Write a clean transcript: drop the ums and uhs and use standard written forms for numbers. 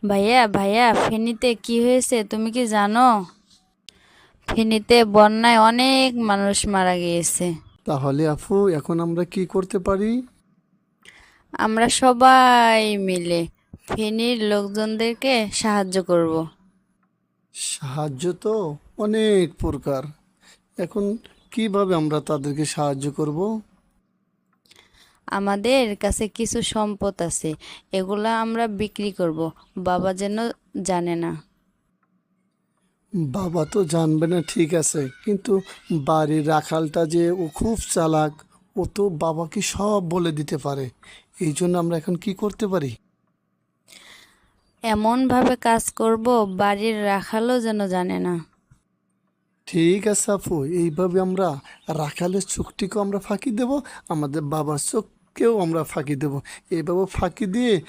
ভাইয়া ভাইয়া, ফেনীতে কি হয়েছে তুমি কি জানো? ফেনীতে বন্যায় অনেক মানুষ মারা গিয়েছে। তাহলে আপু এখন আমরা কি করতে পারি? আমরা সবাই মিলে ফেনীর লোকজনদেরকে সাহায্য করব। সাহায্য তো অনেক প্রকার। এখন কিভাবে আমরা তাদেরকে সাহায্য করব? আমাদের কাছে কিছু সম্পদ আছে, এগুলা আমরা বিক্রি করব। বাবা যেন জানে না। বাবা তো জানবে না, ঠিক আছে, কিন্তু বাড়ির রাখালটা যে ও খুব চালাক, ও তো বাবাকে সব বলে দিতে পারে। এই জন্য আমরা এখন কি করতে পারি? এমন ভাবে কাজ করব বাড়ির রাখালও যেন জানে না। ঠিক আছে আপু, এইভাবে আমরা রাখালের চোখটিকেও আমরা ফাঁকি দেব, আমাদের বাবার চোখকেও আমরা ফাঁকি দেব। এইভাবে ফাঁকি দিয়ে